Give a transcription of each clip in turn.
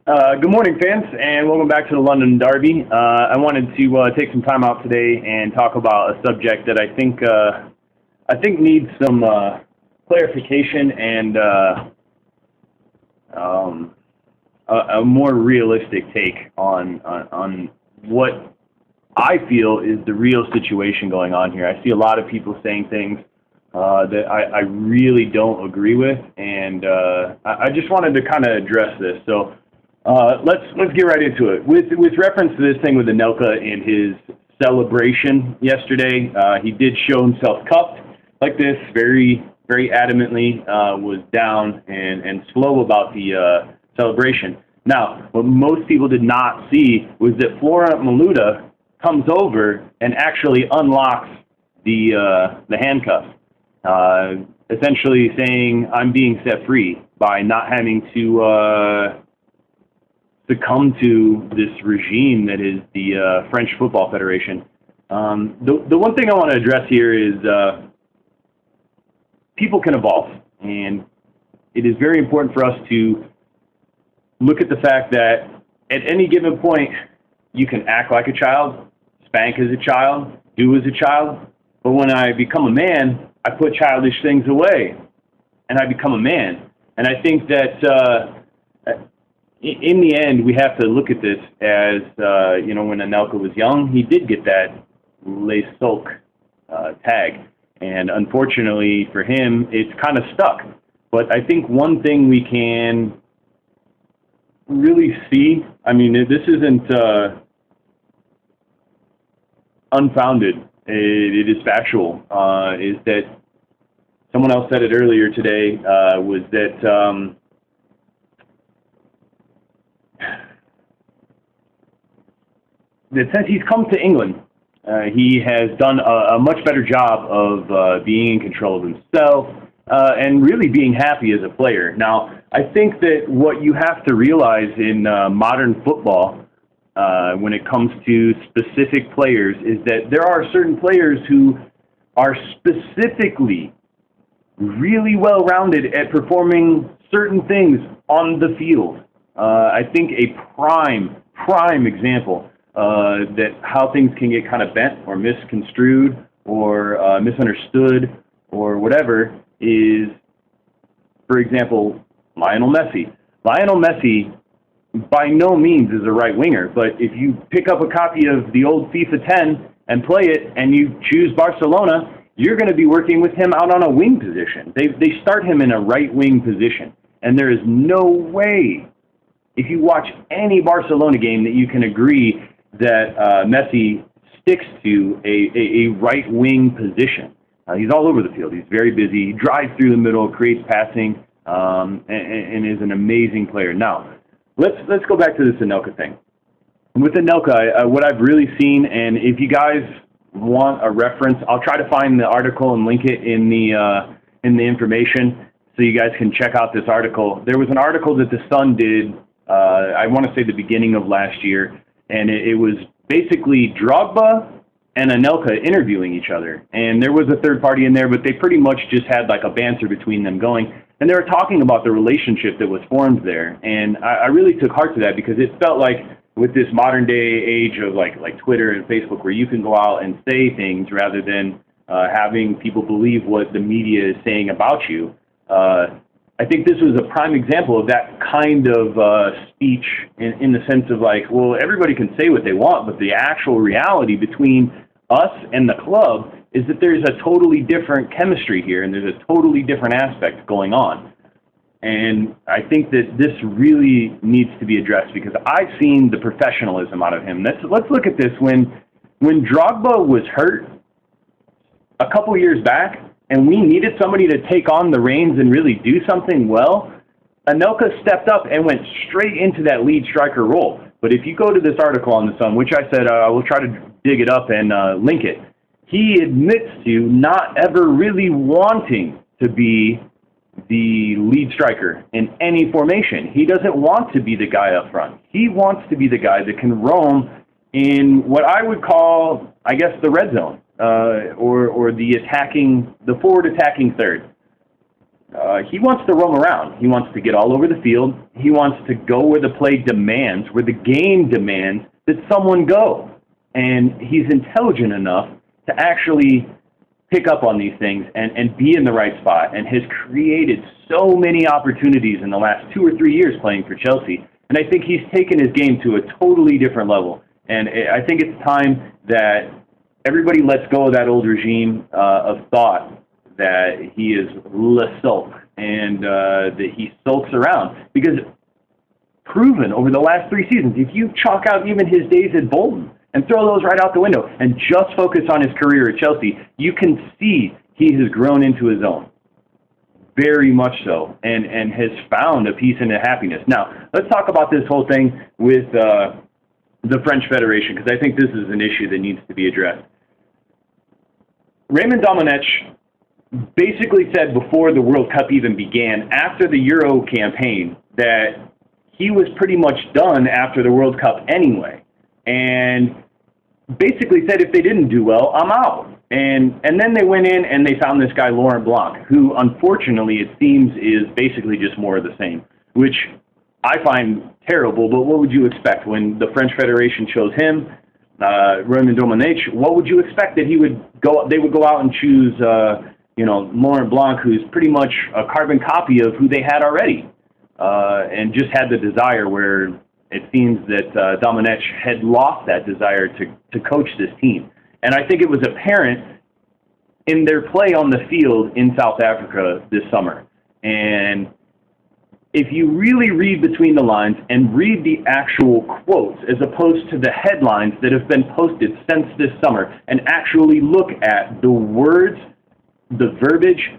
Good morning, fans, and welcome back to the London Derby. I wanted to take some time out today and talk about a subject that I think needs some clarification and a more realistic take on what I feel is the real situation going on here. I see a lot of people saying things that I really don't agree with, and I just wanted to kind of address this. So. Let's get right into it. With reference to this thing with Anelka and his celebration yesterday, he did show himself cuffed like this, very adamantly, was down and slow about the celebration. Now, what most people did not see was that Malouda comes over and actually unlocks the handcuffs, essentially saying, "I'm being set free by not having to." Succumb to this regime that is the French Football Federation. The one thing I want to address here is people can evolve, and it is very important for us to look at the fact that at any given point you can act like a child, spank as a child, do as a child, but when I become a man, I put childish things away, and I become a man. And I think that in the end, we have to look at this as, when Anelka was young, he did get that Les Sulk tag. And unfortunately for him, it's kind of stuck. But I think one thing we can really see, I mean, this isn't unfounded, it is factual, is that someone else said it earlier today, was that that since he's come to England, he has done a much better job of being in control of himself and really being happy as a player. Now, I think that what you have to realize in modern football when it comes to specific players is that there are certain players who are specifically really well-rounded at performing certain things on the field. I think a prime example that how things can get kind of bent or misconstrued or misunderstood or whatever is, for example, Lionel Messi. Lionel Messi by no means is a right winger, but if you pick up a copy of the old FIFA 10 and play it and you choose Barcelona, you're going to be working with him out on a wing position. They start him in a right wing position, and there is no way, if you watch any Barcelona game, that you can agree that Messi sticks to a right-wing position. He's all over the field. He's very busy. He drives through the middle, creates passing, and is an amazing player. Now, let's go back to this Anelka thing. With Anelka, what I've really seen, and if you guys want a reference, I'll try to find the article and link it in the information so you guys can check out this article. There was an article that The Sun did, I want to say the beginning of last year, and it was basically Drogba and Anelka interviewing each other. And there was a third party in there, but they pretty much just had like a banter between them going. And they were talking about the relationship that was formed there. And I really took heart to that because it felt like with this modern day age of like Twitter and Facebook where you can go out and say things rather than having people believe what the media is saying about you, I think this was a prime example of that kind of speech in the sense of like, well, everybody can say what they want, but the actual reality between us and the club is that there's a totally different chemistry here, and there's a totally different aspect going on. And I think that this really needs to be addressed because I've seen the professionalism out of him. Let's look at this. When Drogba was hurt a couple years back, and we needed somebody to take on the reins and really do something well, Anelka stepped up and went straight into that lead striker role. But if you go to this article on The Sun, which I said I will try to dig it up and link it, he admits to not ever really wanting to be the lead striker in any formation. He doesn't want to be the guy up front. He wants to be the guy that can roam in what I would call, I guess, the red zone, or the forward attacking third. he wants to roam around. He wants to get all over the field. He wants to go where the play demands, where the game demands that someone go. And he's intelligent enough to actually pick up on these things and be in the right spot, and has created so many opportunities in the last 2 or 3 years playing for Chelsea. And I think he's taken his game to a totally different level. And I think it's time that everybody lets go of that old regime of thought that he is le sulk and that he sulks around. Because proven over the last 3 seasons, if you chalk out even his days at Bolton and throw those right out the window and just focus on his career at Chelsea, you can see he has grown into his own. Very much so, and has found a peace and a happiness. Now, let's talk about this whole thing with the French Federation, because I think this is an issue that needs to be addressed. Raymond Domenech basically said before the World Cup even began, after the Euro campaign, that he was pretty much done after the World Cup anyway. And basically said if they didn't do well, I'm out. And then they went in and they found this guy, Laurent Blanc, who unfortunately it seems is basically just more of the same, which I find terrible, but what would you expect when the French Federation chose him, Raymond Domenech? What would you expect that they would go out and choose, Laurent Blanc, who's pretty much a carbon copy of who they had already, and just had the desire where it seems that Domenech had lost that desire to coach this team. And I think it was apparent in their play on the field in South Africa this summer. And if you really read between the lines and read the actual quotes as opposed to the headlines that have been posted since this summer, and actually look at the words, the verbiage,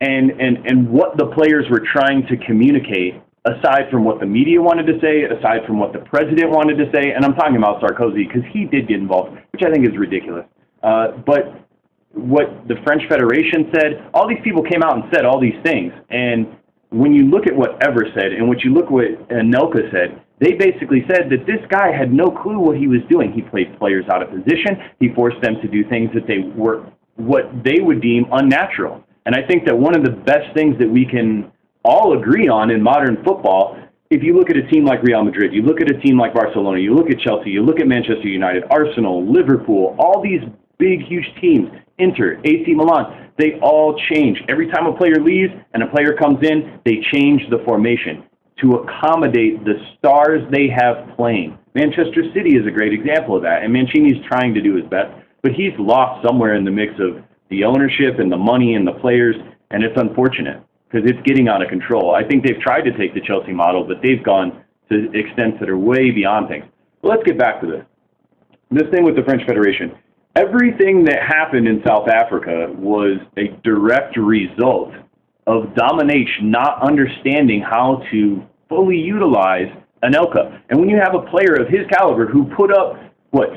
and what the players were trying to communicate, aside from what the media wanted to say, aside from what the president wanted to say, and I'm talking about Sarkozy because he did get involved, which I think is ridiculous. But what the French Federation said, all these people came out and said all these things. And when you look at what Ever said and what you look at what Anelka said, they basically said that this guy had no clue what he was doing. He played players out of position. He forced them to do things that they were what they would deem unnatural. And I think that one of the best things that we can all agree on in modern football, if you look at a team like Real Madrid, you look at a team like Barcelona, you look at Chelsea, you look at Manchester United, Arsenal, Liverpool, all these big, huge teams, Inter, AC Milan, they all change. Every time a player leaves and a player comes in, they change the formation to accommodate the stars they have playing. Manchester City is a great example of that, and Mancini's trying to do his best, but he's lost somewhere in the mix of the ownership and the money and the players, and it's unfortunate, because it's getting out of control. I think they've tried to take the Chelsea model, but they've gone to extents that are way beyond things. But let's get back to this. This thing with the French Federation. Everything that happened in South Africa was a direct result of Domenech not understanding how to fully utilize Anelka. And when you have a player of his caliber who put up,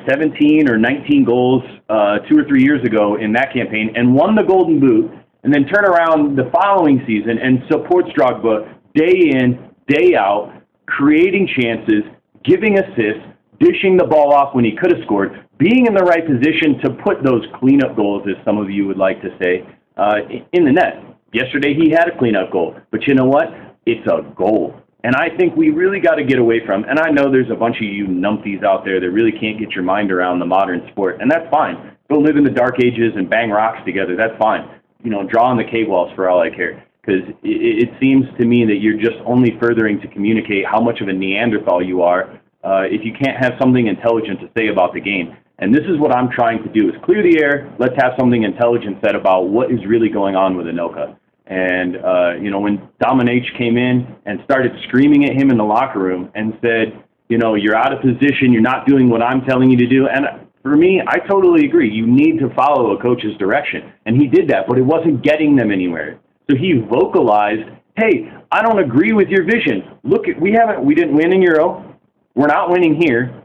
17 or 19 goals 2 or 3 years ago in that campaign and won the Golden Boot, and then turn around the following season and supports Drogba day in, day out, creating chances, giving assists, dishing the ball off when he could have scored, being in the right position to put those cleanup goals, as some of you would like to say, in the net. Yesterday he had a cleanup goal, but you know what? It's a goal. And I think we really got to get away from, and I know there's a bunch of you numpties out there that really can't get your mind around the modern sport, and that's fine. Go live in the dark ages and bang rocks together, that's fine. Draw on the cave walls for all I care. Because it seems to me that you're just only furthering to communicate how much of a Neanderthal you are if you can't have something intelligent to say about the game. And this is what I'm trying to do, is clear the air, let's have something intelligent said about what is really going on with Anelka. And, when Domenech came in and started screaming at him in the locker room and said, you're out of position, you're not doing what I'm telling you to do, and for me, I totally agree. You need to follow a coach's direction. And he did that, but it wasn't getting them anywhere. So he vocalized, hey, I don't agree with your vision. Look, we didn't win in Euro. We're not winning here.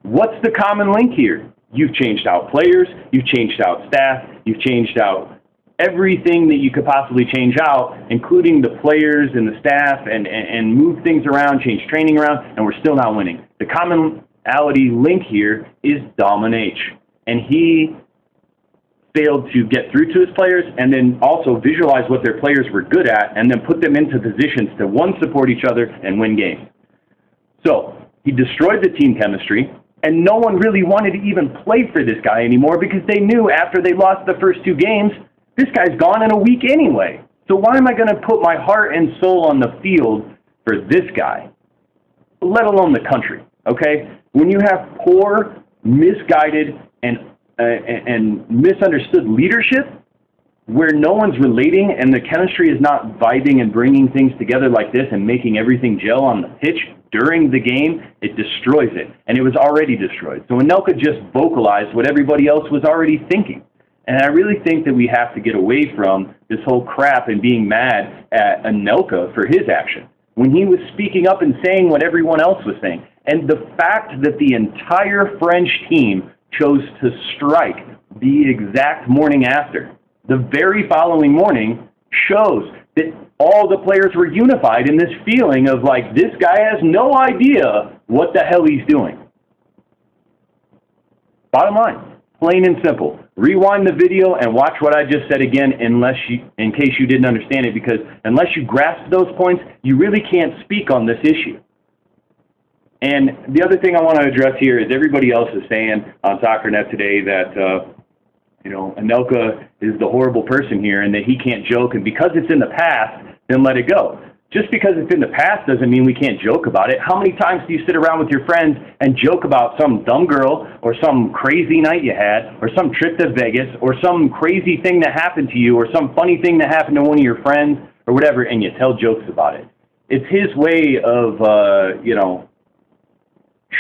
What's the common link here? You've changed out players. You've changed out staff. You've changed out everything that you could possibly change out, including the players and the staff, and move things around, change training around, and we're still not winning. The commonality link here is Domenech, and he failed to get through to his players and then also visualize what their players were good at and then put them into positions to, one, support each other and win games. So he destroyed the team chemistry, and no one really wanted to even play for this guy anymore because they knew after they lost the first 2 games, this guy's gone in a week anyway. So why am I going to put my heart and soul on the field for this guy, let alone the country, okay? When you have poor, misguided, and misunderstood leadership where no one's relating and the chemistry is not vibing and bringing things together like this and making everything gel on the pitch during the game, it destroys it. And it was already destroyed. So Anelka just vocalized what everybody else was already thinking. And I really think that we have to get away from this whole crap and being mad at Anelka for his action when he was speaking up and saying what everyone else was saying. And the fact that the entire French team chose to strike the exact morning after, the very following morning, shows that all the players were unified in this feeling of like, this guy has no idea what the hell he's doing. Bottom line, plain and simple. Rewind the video and watch what I just said again in case you didn't understand it, because unless you grasp those points, you really can't speak on this issue. And the other thing I want to address here is everybody else is saying on SoccerNet today that, Anelka is the horrible person here and that he can't joke, and because it's in the past, then let it go. Just because it's in the past doesn't mean we can't joke about it. How many times do you sit around with your friends and joke about some dumb girl or some crazy night you had or some trip to Vegas or some crazy thing that happened to you or some funny thing that happened to one of your friends or whatever, and you tell jokes about it? It's his way of,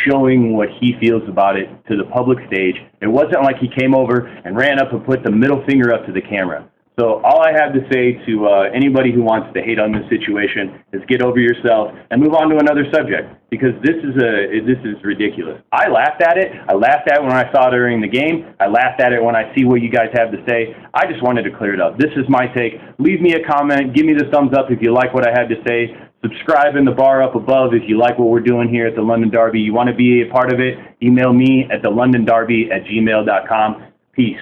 showing what he feels about it to the public stage. It wasn't like he came over and ran up and put the middle finger up to the camera. So all I have to say to anybody who wants to hate on this situation is get over yourself and move on to another subject, because this is ridiculous. I laughed at it. I laughed at it when I saw it during the game. I laughed at it when I see what you guys have to say. I just wanted to clear it up. This is my take. Leave me a comment. Give me the thumbs up if you like what I had to say. Subscribe in the bar up above if you like what we're doing here at the London Derby. You want to be a part of it, email me at thelondonderby@gmail.com. Peace.